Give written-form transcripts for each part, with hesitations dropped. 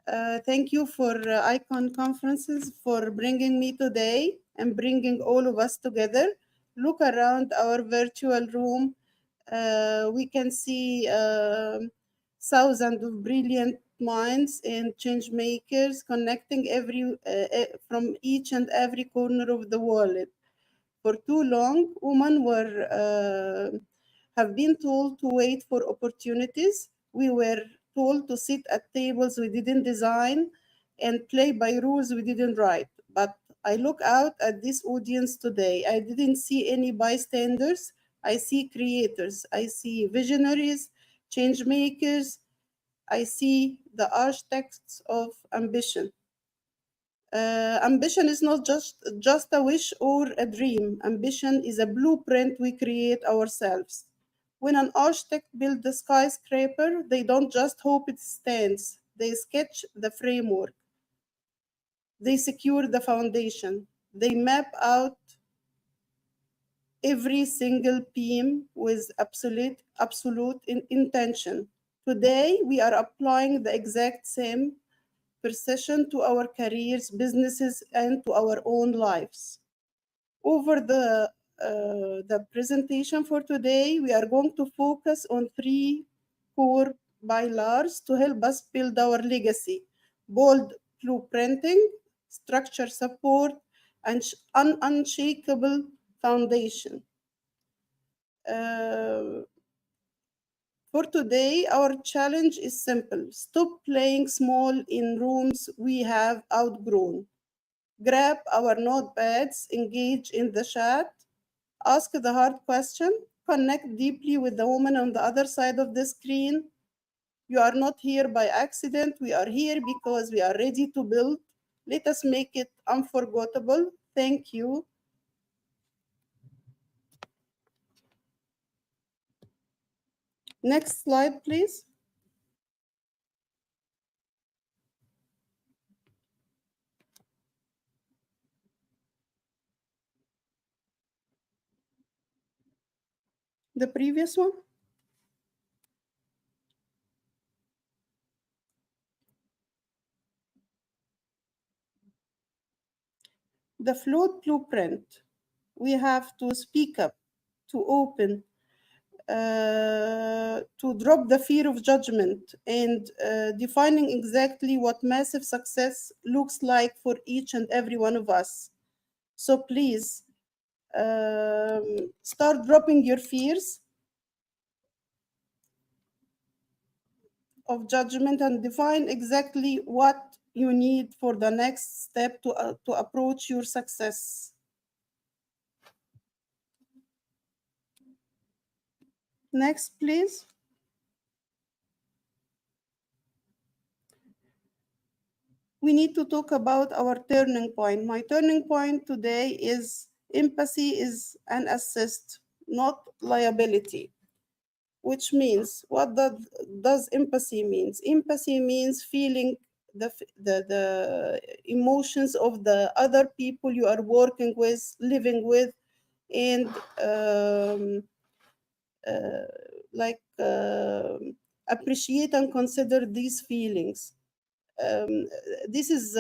Thank you for Icon Conferences for bringing me today and bringing all of us together. Look around our virtual room. We can see thousands of brilliant minds and change makers connecting from each and every corner of the world. For too long, women have been told to wait for opportunities. We were told to sit at tables we didn't design and play by rules we didn't write. But I look out at this audience today. I didn't see any bystanders. I see creators. I see visionaries, change makers. I see the architects of ambition. Ambition is not just a wish or a dream. Ambition is a blueprint we create ourselves. When an architect builds a skyscraper, they don't just hope it stands. They sketch the framework. They secure the foundation. They map out every single beam with absolute intention. Today, we are applying the exact same precision to our careers, businesses, and to our own lives. Over the presentation for today, we are going to focus on three core pillars to help us build our legacy: bold blueprinting, structure support, and unshakable foundation. For today, our challenge is simple. Stop playing small in rooms we have outgrown. Grab our notepads, engage in the chat, ask the hard question, connect deeply with the woman on the other side of the screen. You are not here by accident. We are here because we are ready to build. Let us make it unforgettable. Thank you. Next slide, please. The previous one. The flawed blueprint. We have to speak up, to open, to drop the fear of judgment and defining exactly what massive success looks like for each and every one of us. So please start dropping your fears of judgment and define exactly what you need for the next step to approach your success. Next, please. We need to talk about our turning point. My turning point today is empathy is an assist, not liability. Which means, what does empathy means? Empathy means feeling the emotions of the other people you are working with, living with, and like appreciate and consider these feelings. This is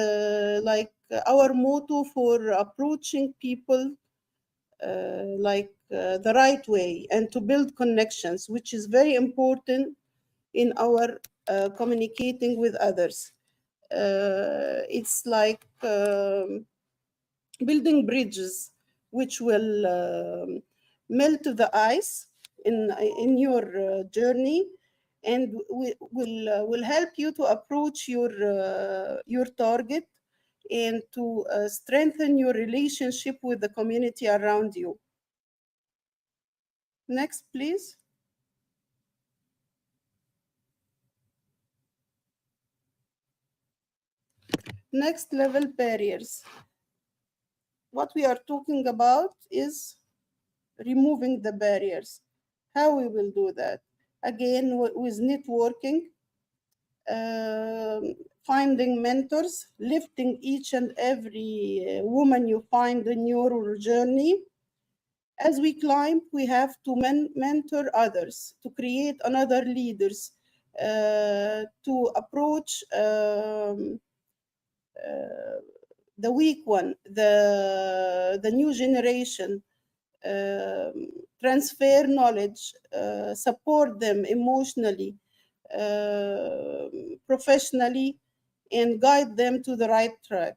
like our motto for approaching people the right way and to build connections, which is very important in our communicating with others. It's like building bridges which will melt the ice in your journey and will help you to approach your target and to strengthen your relationship with the community around you. Next, please. Next level barriers. What we are talking about is removing the barriers. How we will do that? Again, with networking, finding mentors, lifting each and every woman you find in your journey. As we climb, we have to mentor others, to create another leaders, to approach the weak one, the new generation, transfer knowledge, support them emotionally, professionally, and guide them to the right track.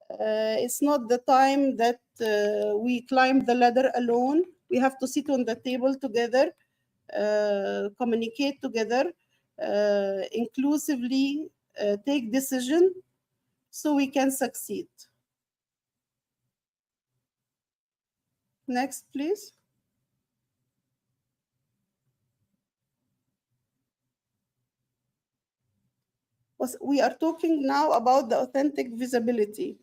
It's not the time that we climb the ladder alone. We have to sit on the table together, communicate together, inclusively take decision so we can succeed. Next, please. We are talking now about the authentic visibility.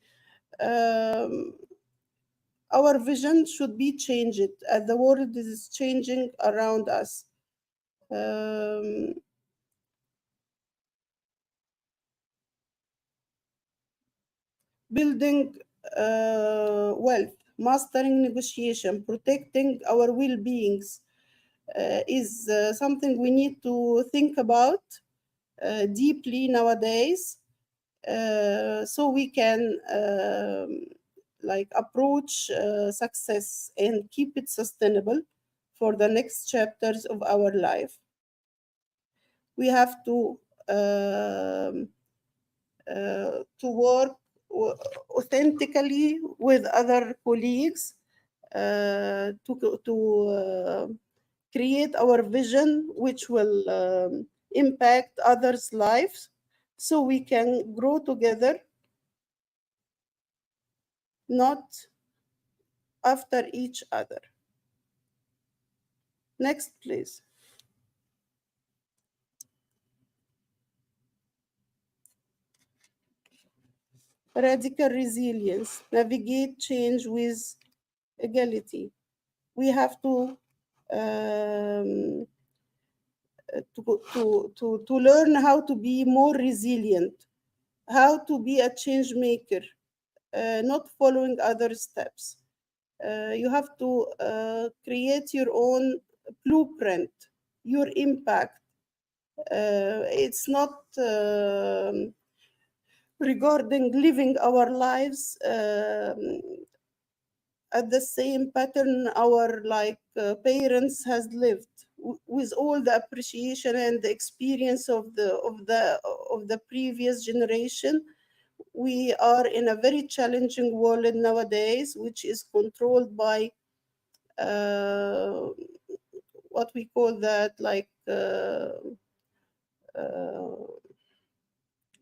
Our vision should be changed as the world is changing around us. Building wealth, mastering negotiation, protecting our well-beings is something we need to think about deeply nowadays, so we can like approach success and keep it sustainable for the next chapters of our life. We have to work authentically with other colleagues to create our vision, which will impact others' lives, so we can grow together, not after each other. Next, please. Radical resilience, navigate change with equality. We have um, to learn how to be more resilient, how to be a change maker, not following other steps. You have to create your own blueprint, your impact. It's not regarding living our lives at the same pattern our parents has lived, with all the appreciation and the experience of the previous generation. We are in a very challenging world nowadays, which is controlled by uh, what we call that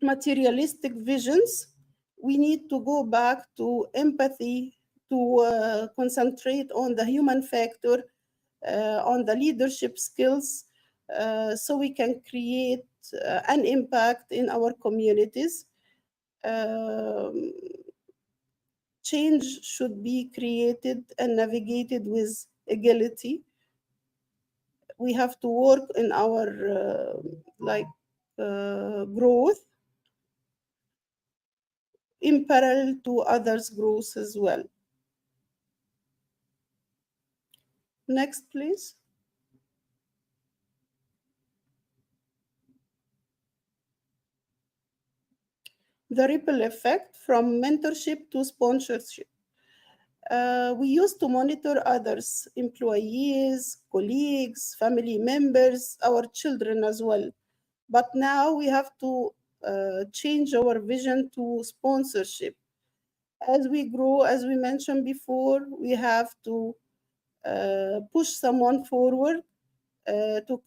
materialistic visions. We need to go back to empathy, to concentrate on the human factor, on the leadership skills, so we can create an impact in our communities. Um, Change should be created and navigated with equality. We have to work in our growth in parallel to others' growth as well. Next, please. The ripple effect from mentorship to sponsorship. We used to monitor others, employees, colleagues, family members, our children as well. But now we have to change our vision to sponsorship. As we grow, as we mentioned before, we have to push someone forward to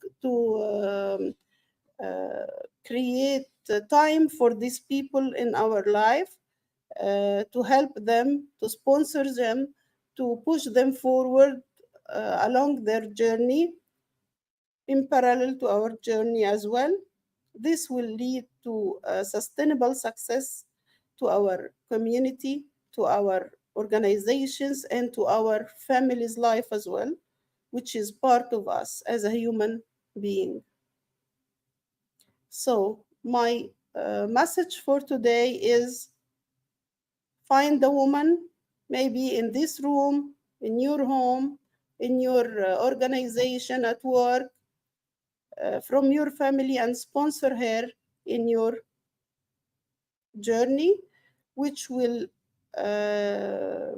create time for these people in our life, to help them, to sponsor them, to push them forward along their journey in parallel to our journey as well. This will lead to sustainable success to our community, to our organizations, and to our family's life as well, which is part of us as a human being. So, my message for today is find the woman, maybe in this room, in your home, in your organization, at work. from your family and sponsor her in your journey, which will uh,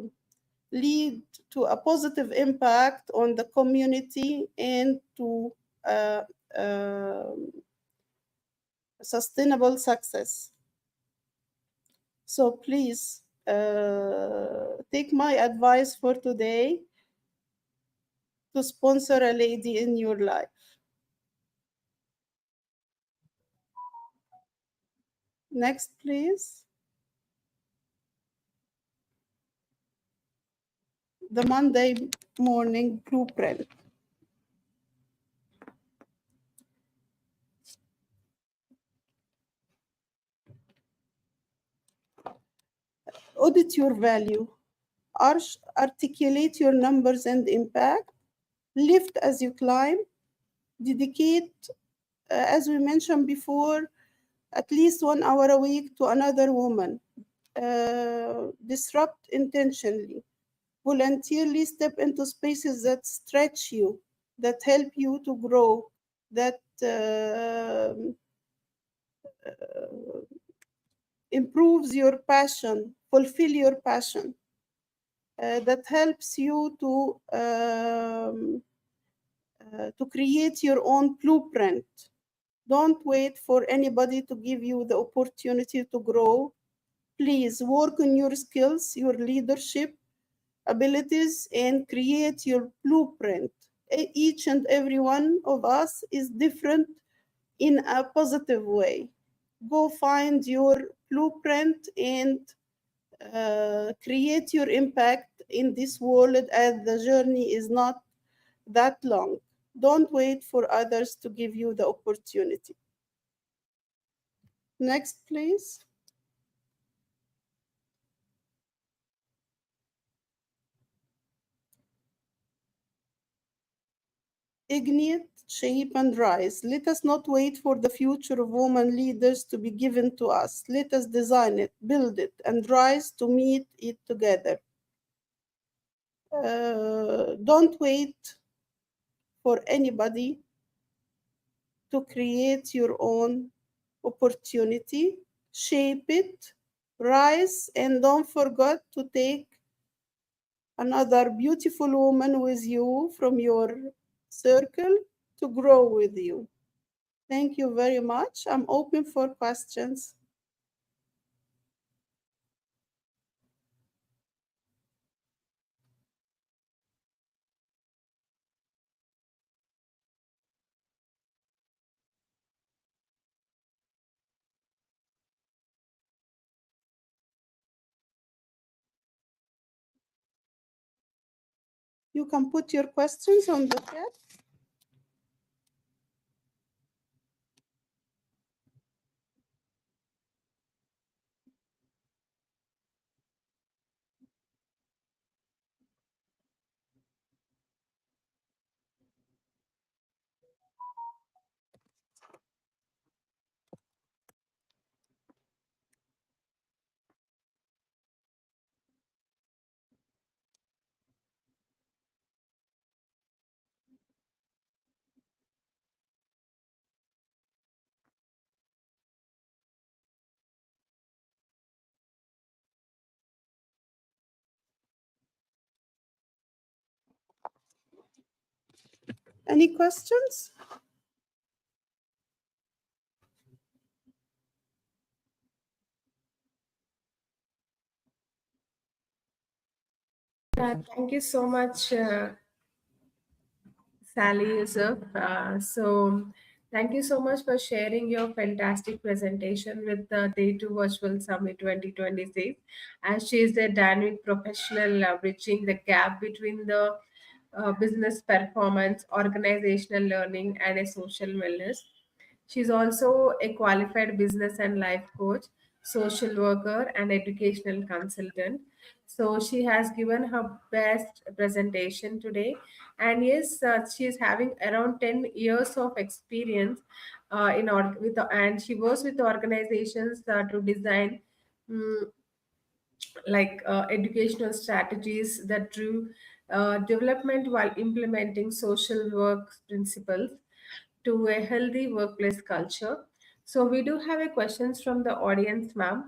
lead to a positive impact on the community and to uh, uh, sustainable success. So please take my advice for today to sponsor a lady in your life. Next, please. The Monday morning blueprint. Audit your value. Articulate your numbers and impact. Lift as you climb. Dedicate, as we mentioned before, at least 1 hour a week to another woman. Disrupt intentionally. Voluntarily step into spaces that stretch you, that help you to grow, that improves your passion, fulfill your passion, that helps you to create your own blueprint. Don't wait for anybody to give you the opportunity to grow. Please work on your skills, your leadership abilities, and create your blueprint. Each and every one of us is different in a positive way. Go find your blueprint and create your impact in this world, as the journey is not that long. Don't wait for others to give you the opportunity. Next, please. Ignite, shape, and rise. Let us not wait for the future of women leaders to be given to us. Let us design it, build it, and rise to meet it together. Don't wait for anybody to create your own opportunity. Shape it, rise, and don't forget to take another beautiful woman with you from your circle to grow with you. Thank you very much. I'm open for questions. You can put your questions on the chat. Any questions? Thank you so much, Sally Yusuf. Thank you so much for sharing your fantastic presentation with the Day 2 Virtual Summit 2026. As she is a dynamic professional, bridging the gap between the business performance, organizational learning, and a social wellness. She's also a qualified business and life coach, social worker, and educational consultant. So she has given her best presentation today. And yes, she is having around 10 years of experience and she works with organizations to design mm, educational strategies that drew development while implementing social work principles to a healthy workplace culture. So we do have a questions from the audience, ma'am.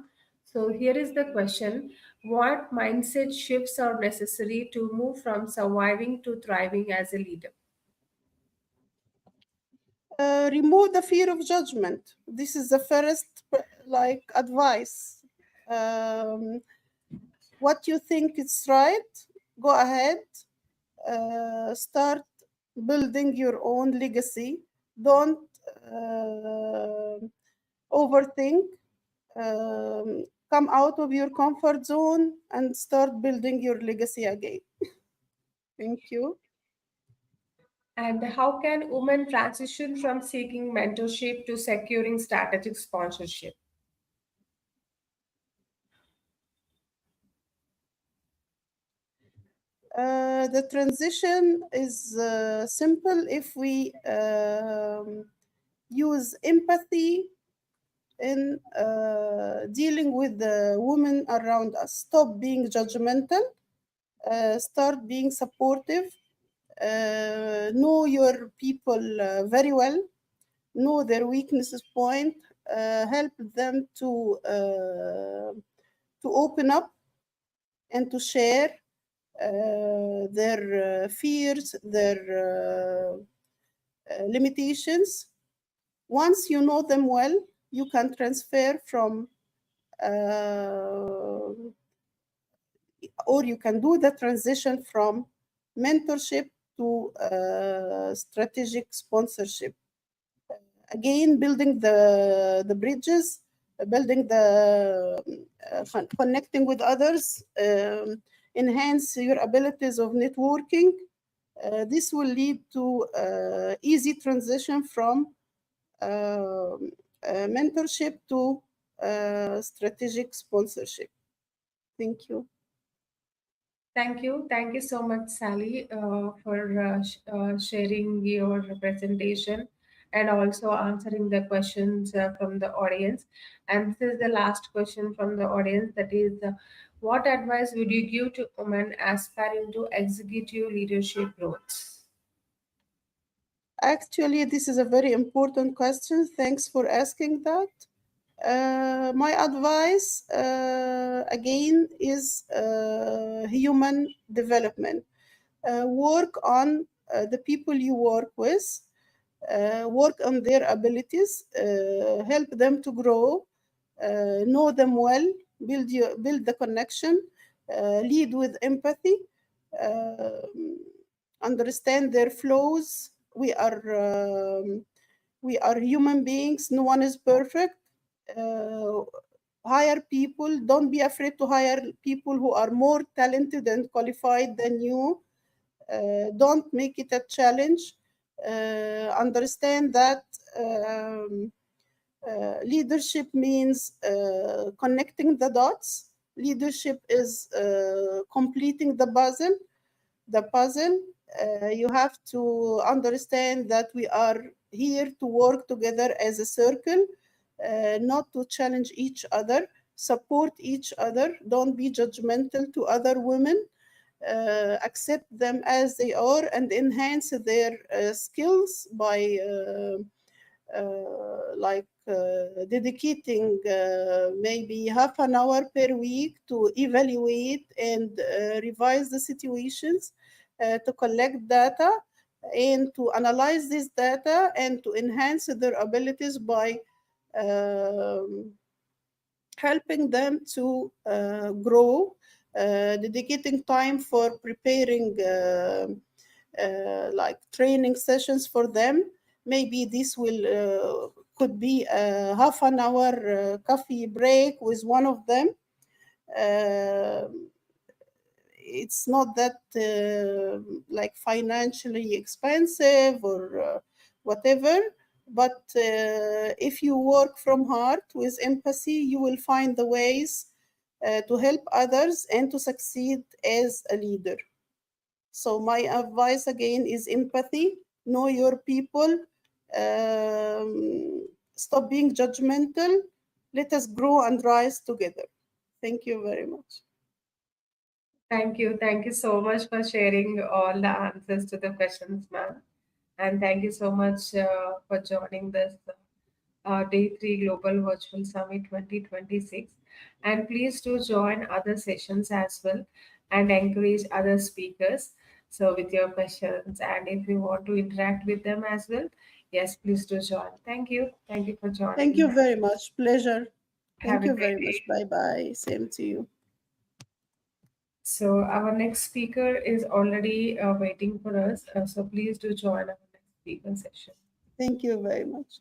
So here is the question: what mindset shifts are necessary to move from surviving to thriving as a leader? Remove the fear of judgment. This is the first like advice. Um, what you think is right, go ahead, start building your own legacy. Don't overthink. Come out of your comfort zone and start building your legacy again. Thank you. And how can women transition from seeking mentorship to securing strategic sponsorship? The transition is simple if we use empathy in dealing with the women around us. Stop being judgmental, start being supportive, know your people very well, know their weaknesses point, help them to open up and to share their fears, their limitations. Once you know them well, you can transfer from or you can do the transition from mentorship to strategic sponsorship. Again, building the bridges, building the connecting with others, enhance your abilities of networking. This will lead to easy transition from mentorship to strategic sponsorship. Thank you. Thank you. Thank you so much, Sally, for sharing your presentation and also answering the questions from the audience. And this is the last question from the audience, that is, what advice would you give to women aspiring to executive leadership roles? Actually, this is a very important question. Thanks for asking that. My advice again is human development. Work on the people you work with, work on their abilities, help them to grow, know them well, build the connection, lead with empathy, understand their flaws. We are human beings. No one is perfect. Uh, Hire people. Don't be afraid to hire people who are more talented and qualified than you. Don't make it a challenge. Understand that leadership means connecting the dots. Leadership is completing the puzzle. You have to understand that we are here to work together as a circle, not to challenge each other, support each other. Don't be judgmental to other women. Accept them as they are and enhance their skills by dedicating maybe half an hour per week to evaluate and revise the situations, to collect data and to analyze this data and to enhance their abilities by um, helping them to grow, dedicating time for preparing like training sessions for them. Maybe this will could be a half an hour coffee break with one of them. Uh, it's not that like financially expensive or whatever, but if you work from heart with empathy, you will find the ways to help others and to succeed as a leader. So my advice again is empathy. Know your people. Stop being judgmental. Let us grow and rise together. Thank you very much. Thank you. Thank you so much for sharing all the answers to the questions, ma'am. And thank you so much for joining this Day 3 Global Virtual Summit 2026. And please do join other sessions as well and encourage other speakers. So, with your questions, and if you want to interact with them as well, yes, please do join. Thank you. Thank you for Thank joining. you very much. Pleasure. Have Thank a you great very much. day. Bye bye. Same to you. So, our next speaker is already waiting for us. So, please do join our next speaker session. Thank you very much.